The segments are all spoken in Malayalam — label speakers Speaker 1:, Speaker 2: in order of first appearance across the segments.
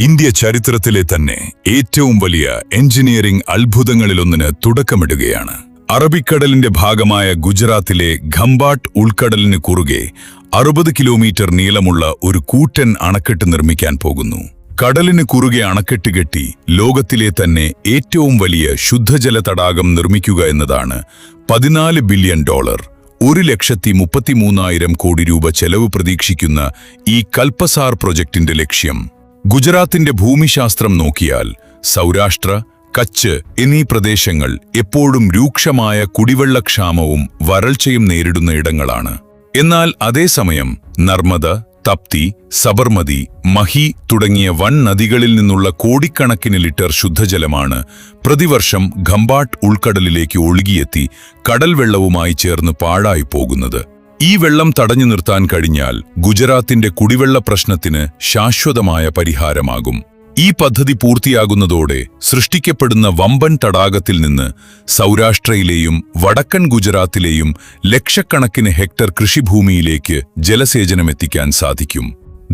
Speaker 1: ഇന്ത്യ ചരിത്രത്തിലെ തന്നെ ഏറ്റവും വലിയ എഞ്ചിനീയറിംഗ് അത്ഭുതങ്ങളിലൊന്നിന് തുടക്കമിടുകയാണ്. അറബിക്കടലിന്റെ ഭാഗമായ ഗുജറാത്തിലെ ഖംഭാട്ട് ഉൾക്കടലിന് കുറുകെ 60 കിലോമീറ്റർ നീളമുള്ള ഒരു കൂറ്റൻ അണക്കെട്ട് നിർമ്മിക്കാൻ പോകുന്നു. കടലിന് കുറുകെ അണക്കെട്ട് കെട്ടി ലോകത്തിലെ തന്നെ ഏറ്റവും വലിയ ശുദ്ധജല തടാകം നിർമ്മിക്കുക എന്നതാണ് $14 ബില്യൺ, 1,33,000 കോടി രൂപ ചെലവ് പ്രതീക്ഷിക്കുന്ന ഈ കൽപ്പസാർ പ്രൊജക്ടിന്റെ ലക്ഷ്യം. ഗുജറാത്തിന്റെ ഭൂമിശാസ്ത്രം നോക്കിയാൽ സൗരാഷ്ട്ര, കച്ച് എന്നീ പ്രദേശങ്ങൾ എപ്പോഴും രൂക്ഷമായ കുടിവെള്ളക്ഷാമവും വരൾച്ചയും നേരിടുന്ന ഇടങ്ങളാണ്. എന്നാൽ അതേസമയം നർമ്മദ, തപ്തി, സബർമതി, മഹി തുടങ്ങിയ വൻ നദികളിൽ നിന്നുള്ള കോടിക്കണക്കിന് ലിറ്റർ ശുദ്ധജലമാണ് പ്രതിവർഷം ഖംഭാട്ട് ഉൾക്കടലിലേക്ക് ഒഴുകിയെത്തി കടൽ വെള്ളവുമായി ചേർന്ന് പാഴായി പോകുന്നത്. ഈ വെള്ളം തടഞ്ഞു നിർത്താൻ കഴിഞ്ഞാൽ ഗുജറാത്തിന്റെ കുടിവെള്ള പ്രശ്നത്തിന് ശാശ്വതമായ പരിഹാരമാകും. ഈ പദ്ധതി പൂർത്തിയാകുന്നതോടെ സൃഷ്ടിക്കപ്പെടുന്ന വമ്പൻ തടാകത്തിൽ നിന്ന് സൗരാഷ്ട്രയിലെയും വടക്കൻ ഗുജറാത്തിലെയും ലക്ഷക്കണക്കിന് ഹെക്ടർ കൃഷിഭൂമിയിലേക്ക് ജലസേചനമെത്തിക്കാൻ സാധിക്കും.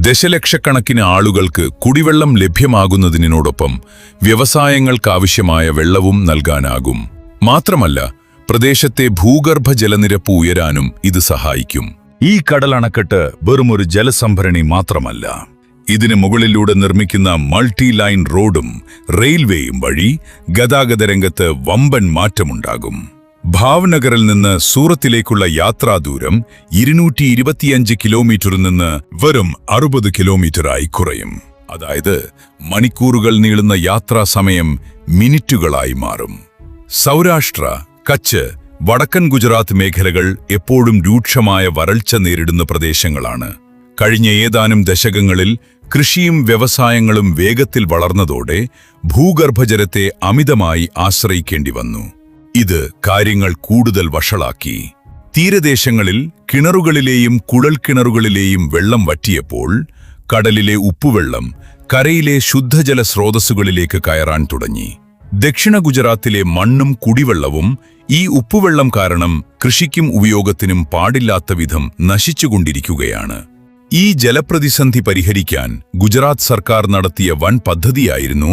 Speaker 1: ദശലക്ഷക്കണക്കിന് ആളുകൾക്ക് കുടിവെള്ളം ലഭ്യമാകുന്നതിനോടൊപ്പം വ്യവസായങ്ങൾക്കാവശ്യമായ വെള്ളവും നൽകാനാകും. മാത്രമല്ല, പ്രദേശത്തെ ഭൂഗർഭ ജലനിരപ്പ് ഉയരാനും ഇത് സഹായിക്കും. ഈ കടലണക്കെട്ട് വെറുമൊരു ജലസംഭരണി മാത്രമല്ല. ഇതിന് മുകളിലൂടെ നിർമ്മിക്കുന്ന മൾട്ടി ലൈൻ റോഡും റെയിൽവേയും വഴി ഗതാഗത രംഗത്ത് വമ്പൻ മാറ്റമുണ്ടാകും. ഭാവ്നഗറിൽ നിന്ന് സൂറത്തിലേക്കുള്ള യാത്രാദൂരം 225 കിലോമീറ്ററിൽ നിന്ന് വെറും 60 കിലോമീറ്ററായി കുറയും. അതായത് മണിക്കൂറുകൾ നീളുന്ന യാത്രാസമയം മിനിറ്റുകളായി മാറും. സൗരാഷ്ട്ര, കച്ച്, വടക്കൻ ഗുജറാത്ത് മേഖലകൾ എപ്പോഴും രൂക്ഷമായ വരൾച്ച നേരിടുന്ന പ്രദേശങ്ങളാണ്. കഴിഞ്ഞ ഏതാനും ദശകങ്ങളിൽ കൃഷിയും വ്യവസായങ്ങളും വേഗത്തിൽ വളർന്നതോടെ ഭൂഗർഭജലത്തെ അമിതമായി ആശ്രയിക്കേണ്ടി വന്നു. ഇത് കാര്യങ്ങൾ കൂടുതൽ വഷളാക്കി. തീരദേശങ്ങളിൽ കിണറുകളിലെയും കുഴൽക്കിണറുകളിലെയും വെള്ളം വറ്റിയപ്പോൾ കടലിലെ ഉപ്പുവെള്ളം കരയിലെ ശുദ്ധജല സ്രോതസ്സുകളിലേക്ക് കയറാൻ തുടങ്ങി. ദക്ഷിണ ഗുജറാത്തിലെ മണ്ണും കുടിവെള്ളവും ഈ ഉപ്പുവെള്ളം കാരണം കൃഷിക്കും ഉപയോഗത്തിനും പാടില്ലാത്ത വിധം നശിച്ചുകൊണ്ടിരിക്കുകയാണ്. ഈ ജലപ്രതിസന്ധി പരിഹരിക്കാൻ ഗുജറാത്ത് സർക്കാർ നടത്തിയ വൻ പദ്ധതിയായിരുന്നു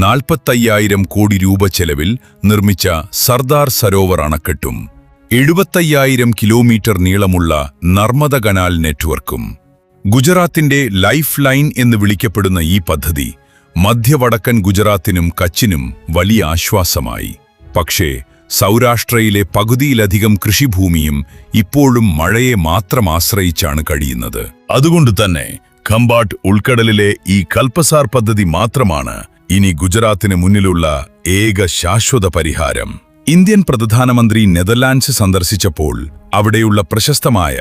Speaker 1: 45,000 കോടി രൂപ ചെലവിൽ നിർമ്മിച്ച സർദാർ സരോവർ അണക്കെട്ടും 75,000 കിലോമീറ്റർ നീളമുള്ള നർമ്മദ കനാൽ നെറ്റ്വർക്കും. ഗുജറാത്തിന്റെ ലൈഫ് ലൈൻ എന്ന് വിളിക്കപ്പെടുന്ന ഈ പദ്ധതി മധ്യവടക്കൻ ഗുജറാത്തിനും കച്ചിനും വലിയ ആശ്വാസമായി. പക്ഷേ സൗരാഷ്ട്രയിലെ പകുതിയിലധികം കൃഷിഭൂമിയും ഇപ്പോഴും മഴയെ മാത്രം ആശ്രയിച്ചാണ് കഴിയുന്നത്. അതുകൊണ്ട് തന്നെ ഖംഭാട്ട് ഉൾക്കടലിലെ ഈ കൽപ്പസാർ പദ്ധതി മാത്രമാണ് ഇനി ഗുജറാത്തിന് മുന്നിലുള്ള ഏക ശാശ്വത പരിഹാരം. ഇന്ത്യൻ പ്രധാനമന്ത്രി നെതർലാൻഡ്സ് സന്ദർശിച്ചപ്പോൾ അവിടെയുള്ള പ്രശസ്തമായ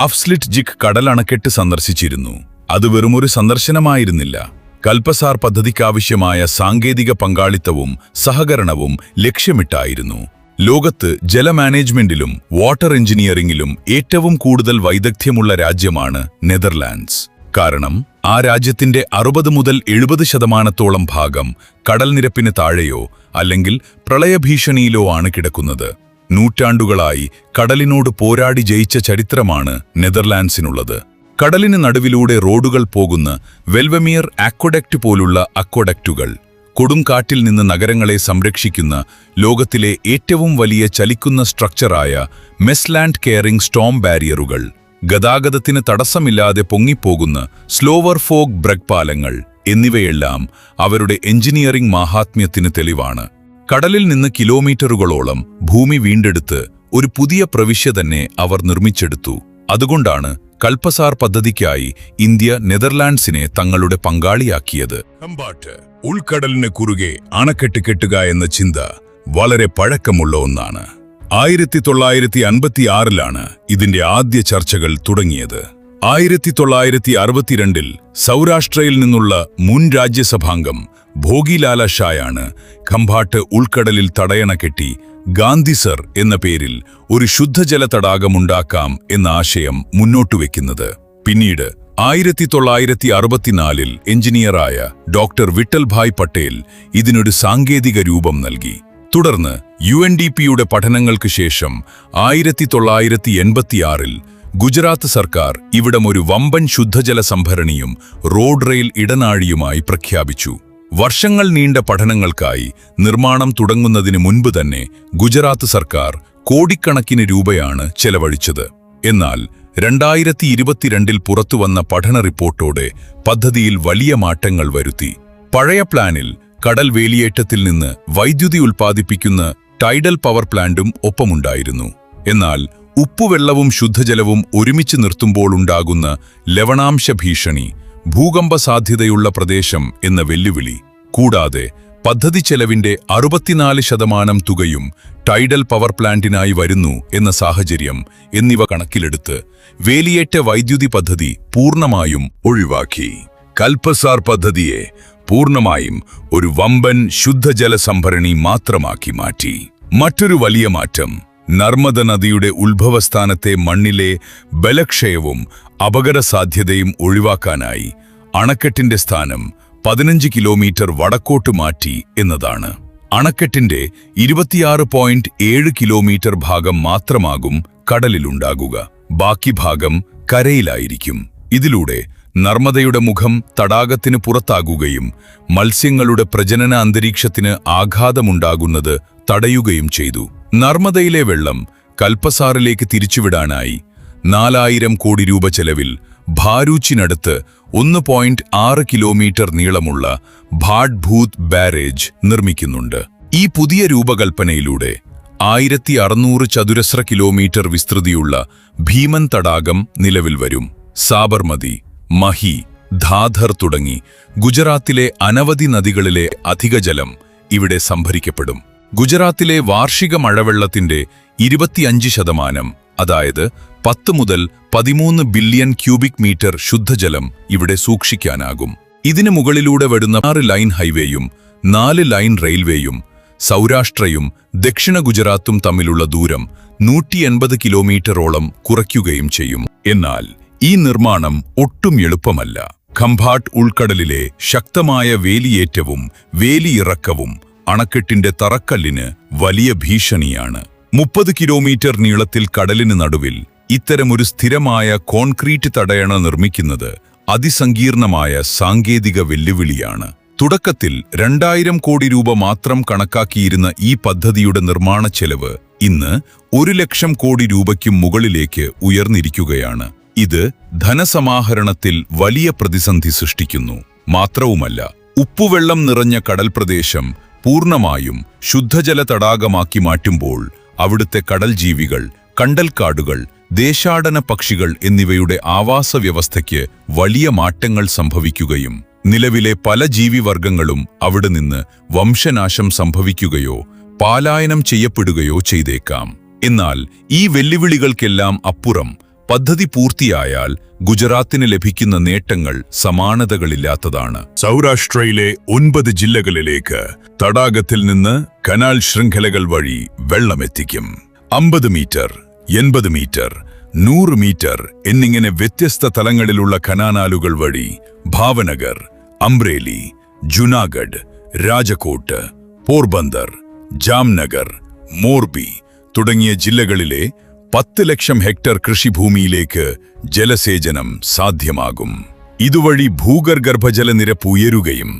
Speaker 1: അഫ്സ്ലിറ്റ് ജിക് കടലണക്കെട്ട് സന്ദർശിച്ചിരുന്നു. അത് വെറുമൊരു സന്ദർശനമായിരുന്നില്ല. കൽപ്പസാർ പദ്ധതിക്കാവശ്യമായ സാങ്കേതിക പങ്കാളിത്തവും സഹകരണവും ലക്ഷ്യമിട്ടായിരുന്നു. ലോകത്ത് ജല മാനേജ്മെന്റിലും വാട്ടർ എഞ്ചിനീയറിംഗിലും ഏറ്റവും കൂടുതൽ വൈദഗ്ധ്യമുള്ള രാജ്യമാണ് നെതർലാൻഡ്സ്. കാരണം ആ രാജ്യത്തിന്റെ 60 മുതൽ 70% ഭാഗം കടൽനിരപ്പിന് താഴെയോ അല്ലെങ്കിൽ പ്രളയഭീഷണിയിലോ ആണ് കിടക്കുന്നത്. നൂറ്റാണ്ടുകളായി കടലിനോട് പോരാടി ജയിച്ച ചരിത്രമാണ് നെതർലാൻഡ്സിനുള്ളത്. കടലിന് നടുവിലൂടെ റോഡുകൾ പോകുന്ന വെൽവമിയർ അക്വഡക്റ്റ് പോലുള്ള അക്വഡക്റ്റുകൾ, കൊടുങ്കാറ്റിൽ നിന്ന് നഗരങ്ങളെ സംരക്ഷിക്കുന്ന ലോകത്തിലെ ഏറ്റവും വലിയ ചലിക്കുന്ന സ്ട്രക്ചറായ മെസ്ലാൻഡ് കെയറിംഗ് സ്റ്റോം ബാരിയറുകൾ, ഗതാഗതത്തിന് തടസ്സമില്ലാതെ പൊങ്ങിപ്പോകുന്ന സ്ലോവർ ഫോഗ് ബ്രഗ് പാലങ്ങൾ എന്നിവയെല്ലാം അവരുടെ എഞ്ചിനീയറിംഗ് മാഹാത്മ്യത്തിന് തെളിവാണ്. കടലിൽ നിന്ന് കിലോമീറ്ററുകളോളം ഭൂമി വീണ്ടെടുത്ത് ഒരു പുതിയ പ്രവിശ്യ തന്നെ അവർ നിർമ്മിച്ചെടുത്തു. അതുകൊണ്ടാണ് കൽപ്പസാർ പദ്ധതിക്കായി ഇന്ത്യ നെതർലാൻഡ്സിനെ തങ്ങളുടെ പങ്കാളിയാക്കിയത്. ഖംഭാട്ട് ഉൾക്കടലിന് കുറുകെ അണക്കെട്ട് കെട്ടുക എന്ന ചിന്ത വളരെ പഴക്കമുള്ള ഒന്നാണ്. 1956-ലാണ് ഇതിന്റെ ആദ്യ ചർച്ചകൾ തുടങ്ങിയത്. 1962-ൽ സൗരാഷ്ട്രയിൽ നിന്നുള്ള മുൻ രാജ്യസഭാംഗം ഭോഗിലാല ഷായാണ് ഖംഭാട്ട് ഉൾക്കടലിൽ തടയണ കെട്ടി ഗാന്ധിസർ എന്ന പേരിൽ ഒരു ശുദ്ധജല തടാകമുണ്ടാക്കാം എന്ന ആശയം മുന്നോട്ടുവെക്കുന്നത്. പിന്നീട് 1964-ൽ എഞ്ചിനീയറായ ഡോക്ടർ വിട്ടൽ ഭായ് പട്ടേൽ ഇതിനൊരു സാങ്കേതിക രൂപം നൽകി. തുടർന്ന് UNDPയുടെ പഠനങ്ങൾക്ക് ശേഷം 1986-ൽ ഗുജറാത്ത് സർക്കാർ ഇവിടം ഒരു വമ്പൻ ശുദ്ധജല സംഭരണിയും റോഡ് റെയിൽ ഇടനാഴിയുമായി പ്രഖ്യാപിച്ചു. വർഷങ്ങൾ നീണ്ട പഠനങ്ങൾക്കായി നിർമ്മാണം തുടങ്ങുന്നതിന് മുൻപ് തന്നെ ഗുജറാത്ത് സർക്കാർ കോടിക്കണക്കിന് രൂപയാണ് ചെലവഴിച്ചത്. എന്നാൽ 2022 പുറത്തുവന്ന പഠന റിപ്പോർട്ടോടെ പദ്ധതിയിൽ വലിയ മാറ്റങ്ങൾ വരുത്തി. പഴയ പ്ലാനിൽ കടൽ വേലിയേറ്റത്തിൽ നിന്ന് വൈദ്യുതി ഉൽപ്പാദിപ്പിക്കുന്ന ടൈഡൽ പവർ പ്ലാന്റും ഒപ്പമുണ്ടായിരുന്നു. എന്നാൽ ഉപ്പുവെള്ളവും ശുദ്ധജലവും ഒരുമിച്ച് നിർത്തുമ്പോൾ ഉണ്ടാകുന്ന ലവണാംശ ഭീഷണി, ഭൂകമ്പ സാധ്യതയുള്ള പ്രദേശം എന്ന വെല്ലുവിളി, കൂടാതെ പദ്ധതി ചെലവിന്റെ 64% തുകയും ടൈഡൽ പവർ പ്ലാന്റിനായി വരുന്നു എന്ന സാഹചര്യം എന്നിവ കണക്കിലെടുത്ത് വേലിയേറ്റ വൈദ്യുതി പദ്ധതി പൂർണ്ണമായും ഒഴിവാക്കി. കൽപസാർ പദ്ധതിയെ പൂർണ്ണമായും ഒരു വമ്പൻ ശുദ്ധജല സംഭരണി മാത്രമാക്കി മാറ്റി. മറ്റൊരു വലിയ മാറ്റം, നർമ്മദ നദിയുടെ ഉത്ഭവസ്ഥാനത്തെ മണ്ണിലെ ബലക്ഷയവും അപകടസാധ്യതയും ഒഴിവാക്കാനായി അണക്കെട്ടിന്റെ സ്ഥാനം 15 കിലോമീറ്റർ വടക്കോട്ട് മാറ്റി എന്നതാണ്. അണക്കെട്ടിന്റെ 26.7 കിലോമീറ്റർ ഭാഗം മാത്രമാകും കടലിലുണ്ടാകുക. ബാക്കി ഭാഗം കരയിലായിരിക്കും. ഇതിലൂടെ നർമ്മദയുടെ മുഖം തടാകത്തിന് പുറത്താകുകയും മത്സ്യങ്ങളുടെ പ്രജനന അന്തരീക്ഷത്തിന് ആഘാതമുണ്ടാകുന്നത് തടയുകയും ചെയ്തു. നർമ്മദയിലെ വെള്ളം കൽപസാറിലേക്ക് തിരിച്ചുവിടാനായി 4000 കോടി രൂപ ചെലവിൽ ഭാരൂച്ചിനടുത്ത് 1.6 കിലോമീറ്റർ നീളമുള്ള ഭാട്ഭൂത് ബാരേജ് നിർമ്മിക്കുന്നുണ്ട്. ഈ പുതിയ രൂപകൽപ്പനയിലൂടെ 1600 ചതുരശ്ര കിലോമീറ്റർ വിസ്തൃതിയുള്ള ഭീമൻ തടാകം നിലവിൽ വരും. സാബർമതി, മഹി, ധാധർ തുടങ്ങി ഗുജറാത്തിലെ അനവധി നദികളിലെ അധിക ജലം ഇവിടെ സംഭരിക്കപ്പെടും. ഗുജറാത്തിലെ വാർഷിക മഴവെള്ളത്തിന്റെ 25%, അതായത് 10 മുതൽ 13 ബില്യൺ ക്യൂബിക് മീറ്റർ ശുദ്ധജലം ഇവിടെ സൂക്ഷിക്കാനാകും. ഇതിനു മുകളിലൂടെ വരുന്ന 6 ലൈൻ ഹൈവേയും 4 ലൈൻ റെയിൽവേയും സൗരാഷ്ട്രയും ദക്ഷിണ ഗുജറാത്തും തമ്മിലുള്ള ദൂരം 180 കിലോമീറ്ററോളം കുറയ്ക്കുകയും ചെയ്യും. എന്നാൽ ഈ നിർമ്മാണം ഒട്ടും എളുപ്പമല്ല. ഖംഭാട്ട് ഉൾക്കടലിലെ ശക്തമായ വേലിയേറ്റവും വേലിയിറക്കവും അണക്കെട്ടിന്റെ തറക്കല്ലിന് വലിയ ഭീഷണിയാണ്. 30 കിലോമീറ്റർ നീളത്തിൽ കടലിന് നടുവിൽ ഇത്തരമൊരു സ്ഥിരമായ കോൺക്രീറ്റ് തടയണ നിർമ്മിക്കുന്നത് അതിസങ്കീർണമായ സാങ്കേതിക വെല്ലുവിളിയാണ്. തുടക്കത്തിൽ 2000 കോടി രൂപ മാത്രം കണക്കാക്കിയിരുന്ന ഈ പദ്ധതിയുടെ നിർമ്മാണ ചെലവ് ഇന്ന് 1 ലക്ഷം കോടി രൂപയ്ക്കും മുകളിലേക്ക് ഉയർന്നിരിക്കുകയാണ്. ഇത് ധനസമാഹരണത്തിൽ വലിയ പ്രതിസന്ധി സൃഷ്ടിക്കുന്നു. മാത്രവുമല്ല, ഉപ്പുവെള്ളം നിറഞ്ഞ കടൽപ്രദേശം പൂർണ്ണമായും ശുദ്ധജല തടാകമാക്കി മാറ്റുമ്പോൾ അവിടുത്തെ കടൽ ജീവികൾ, കണ്ടൽക്കാടുകൾ, ദേശാടന പക്ഷികൾ എന്നിവയുടെ ആവാസ വ്യവസ്ഥയ്ക്ക് വലിയ മാറ്റങ്ങൾ സംഭവിക്കുകയും നിലവിലെ പല ജീവിവർഗങ്ങളും അവിടെ നിന്ന് വംശനാശം സംഭവിക്കുകയോ പലായനം ചെയ്യപ്പെടുകയോ ചെയ്തേക്കാം. എന്നാൽ ഈ വെല്ലുവിളികൾക്കെല്ലാം അപ്പുറം പദ്ധതി പൂർത്തിയായാൽ ഗുജറാത്തിന് ലഭിക്കുന്ന നേട്ടങ്ങൾ സമാനതകളില്ലാത്തതാണ്. സൗരാഷ്ട്രയിലെ 9 ജില്ലകളിലേക്ക് തടാകത്തിൽ നിന്ന് കനാൽ ശൃംഖലകൾ വഴി വെള്ളമെത്തിക്കും. 50 മീറ്റർ, 80 മീറ്റർ, 100 മീറ്റർ എന്നിങ്ങനെ വ്യത്യസ്ത തലങ്ങളിലുള്ള കനാലുകൾ വഴി ഭാവനഗർ, അംബ്രേലി, ജുനാഗഡ്, രാജകോട്ട്, പോർബന്ദർ, ജാംനഗർ, മോർബി തുടങ്ങിയ ജില്ലകളിലെ 10 ലക്ഷം ഹെക്ടർ കൃഷിഭൂമിയിലേക്ക് ജലസേചനം സാധ്യമാകും. ഇതുവഴി ഭൂഗർഭജലനിരപ്പ് ഉയരുകയും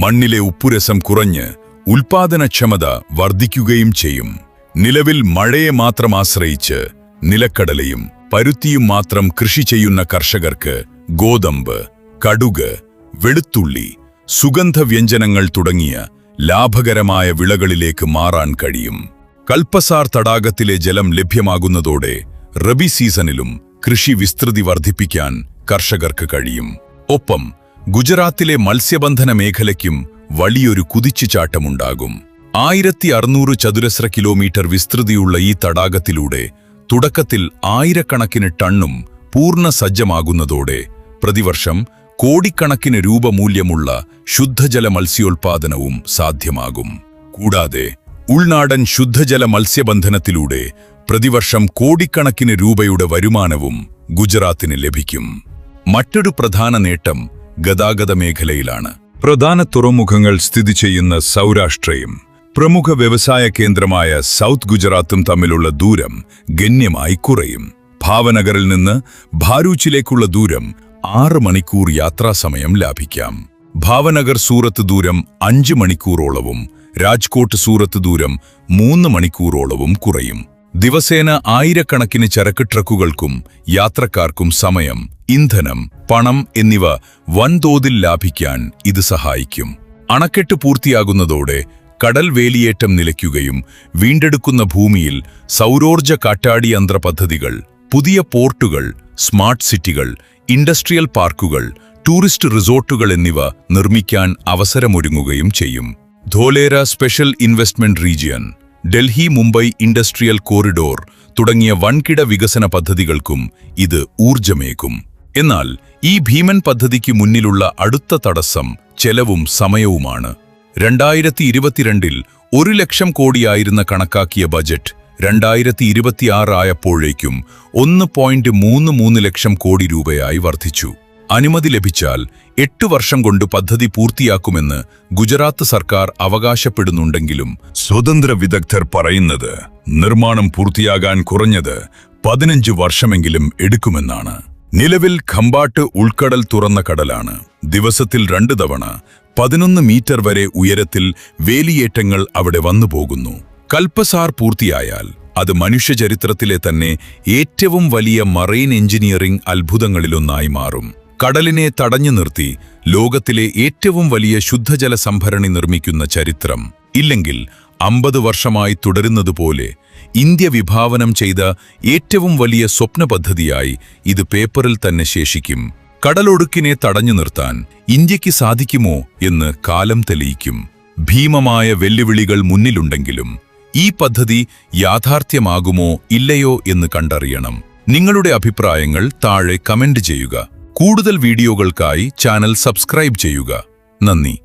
Speaker 1: മണ്ണിലെ ഉപ്പുരസം കുറഞ്ഞ് ഉൽപാദനക്ഷമത വർദ്ധിക്കുകയും ചെയ്യും. നിലവിൽ മഴയെ മാത്രം ആശ്രയിച്ച് നിലക്കടലയും പരുത്തിയും മാത്രം കൃഷി ചെയ്യുന്ന കർഷകർക്ക് ഗോതമ്പ്, കടുക്, വെളുത്തുള്ളി, സുഗന്ധവ്യഞ്ജനങ്ങൾ തുടങ്ങിയ ലാഭകരമായ വിളകളിലേക്ക് മാറാൻ കഴിയും. കൽപസാർ തടാകത്തിലെ ജലം ലഭ്യമാകുന്നതോടെ റബി സീസണിലും കൃഷി വിസ്തൃതി വർദ്ധിപ്പിക്കാൻ കർഷകർക്ക് കഴിയും. ഒപ്പം ഗുജറാത്തിലെ മത്സ്യബന്ധന മേഖലയ്ക്കും വലിയൊരു കുതിച്ചുചാട്ടമുണ്ടാകും. 1600 ചതുരശ്ര കിലോമീറ്റർ വിസ്തൃതിയുള്ള ഈ തടാകത്തിലൂടെ തുടക്കത്തിൽ ആയിരക്കണക്കിന് ടണ്ണും പൂർണ്ണ സജ്ജമാകുന്നതോടെ പ്രതിവർഷം കോടിക്കണക്കിന് രൂപ മൂല്യമുള്ള ശുദ്ധജല മത്സ്യോൽപാദനവും സാധ്യമാകും. കൂടാതെ ഉൾനാടൻ ശുദ്ധജല മത്സ്യബന്ധനത്തിലൂടെ പ്രതിവർഷം കോടിക്കണക്കിന് രൂപയുടെ വരുമാനവും ഗുജറാത്തിന് ലഭിക്കും. മറ്റൊരു പ്രധാന നേട്ടം ഗതാഗത മേഖലയിലാണ്. പ്രധാന തുറമുഖങ്ങൾ സ്ഥിതി ചെയ്യുന്ന സൗരാഷ്ട്രയും പ്രമുഖ വ്യവസായ കേന്ദ്രമായ സൗത്ത് ഗുജറാത്തും തമ്മിലുള്ള ദൂരം ഗണ്യമായി കുറയും. ഭാവനഗറിൽ നിന്ന് ഭാരൂച്ചിലേക്കുള്ള ദൂരം 6 മണിക്കൂർ യാത്രാസമയം ലാഭിക്കാം. ഭാവനഗർ സൂറത്ത് ദൂരം 5 മണിക്കൂറോളവും രാജ്കോട്ട് സൂറത്ത് ദൂരം 3 മണിക്കൂറോളവും കുറയും. ദിവസേന ആയിരക്കണക്കിന് ചരക്ക് ട്രക്കുകൾക്കും യാത്രക്കാർക്കും സമയം, ഇന്ധനം, പണം എന്നിവ വൻതോതിൽ ലാഭിക്കാൻ ഇത് സഹായിക്കും. അണക്കെട്ട് പൂർത്തിയാകുന്നതോടെ കടൽ വേലിയേറ്റം നിലയ്ക്കുകയും വീണ്ടെടുക്കുന്ന ഭൂമിയിൽ സൗരോർജ്ജ കാറ്റാടിയന്ത്ര പദ്ധതികൾ, പുതിയ പോർട്ടുകൾ, സ്മാർട്ട് സിറ്റികൾ, ഇൻഡസ്ട്രിയൽ പാർക്കുകൾ, ടൂറിസ്റ്റ് റിസോർട്ടുകൾ എന്നിവ നിർമ്മിക്കാൻ അവസരമൊരുങ്ങുകയും ചെയ്യും. Dholera special investment region, Delhi Mumbai industrial corridor തുടങ്ങിയ വൻകിട വികസന പദ്ധതികൾക്കും ഇത് ഊർജ്ജമേകും. എന്നാൽ ഈ ഭീമൻ പദ്ധതിക്ക് മുന്നിലുള്ള അടുത്ത തടസ്സം ചെലവും സമയവുമാണ്. 2022-ൽ 1 ലക്ഷം കോടിയായിരുന്ന കണക്കാക്കിയ ബജറ്റ് 2026 ആയപ്പോഴേക്കും 1.33 ലക്ഷം കോടി രൂപയായി വർദ്ധിച്ചു. അനുമതി ലഭിച്ചാൽ 8 വർഷം കൊണ്ട് പദ്ധതി പൂർത്തിയാക്കുമെന്ന് ഗുജറാത്ത് സർക്കാർ അവകാശപ്പെടുന്നുണ്ടെങ്കിലും സ്വതന്ത്ര വിദഗ്ധർ പറയുന്നത് നിർമ്മാണം പൂർത്തിയാകാൻ കുറഞ്ഞത് 15 വർഷമെങ്കിലും എടുക്കുമെന്നാണ്. നിലവിൽ ഖമ്പാട്ട് ഉൾക്കടൽ തുറന്ന കടലാണ്. ദിവസത്തിൽ 2 തവണ 11 മീറ്റർ വരെ ഉയരത്തിൽ വേലിയേറ്റങ്ങൾ അവിടെ വന്നുപോകുന്നു. കൽപ്പസാർ പൂർത്തിയായാൽ അത് മനുഷ്യചരിത്രത്തിലെ തന്നെ ഏറ്റവും വലിയ മറൈൻ എഞ്ചിനീയറിംഗ് അത്ഭുതങ്ങളിലൊന്നായി മാറും. കടലിനെ തടഞ്ഞു നിർത്തി ലോകത്തിലെ ഏറ്റവും വലിയ ശുദ്ധജല സംഭരണി നിർമ്മിക്കുന്ന ചരിത്രം ഇല്ലെങ്കിൽ 50 വർഷമായി തുടരുന്നതുപോലെ ഇന്ത്യ വിഭാവനം ചെയ്ത ഏറ്റവും വലിയ സ്വപ്ന പദ്ധതിയായി ഇത് പേപ്പറിൽ തന്നെ ശേഷിക്കും. കടലൊടുക്കിനെ തടഞ്ഞു നിർത്താൻ ഇന്ത്യക്ക് സാധിക്കുമോ എന്ന് കാലം തെളിയിക്കും. ഭീമമായ വെല്ലുവിളികൾ മുന്നിലുണ്ടെങ്കിലും ഈ പദ്ധതി യാഥാർത്ഥ്യമാകുമോ ഇല്ലയോ എന്ന് കണ്ടറിയണം. നിങ്ങളുടെ അഭിപ്രായങ്ങൾ താഴെ കമന്റ് ചെയ്യുക. കൂടുതൽ വീഡിയോകൾക്കായി ചാനൽ സബ്സ്ക്രൈബ് ചെയ്യുക. നന്ദി.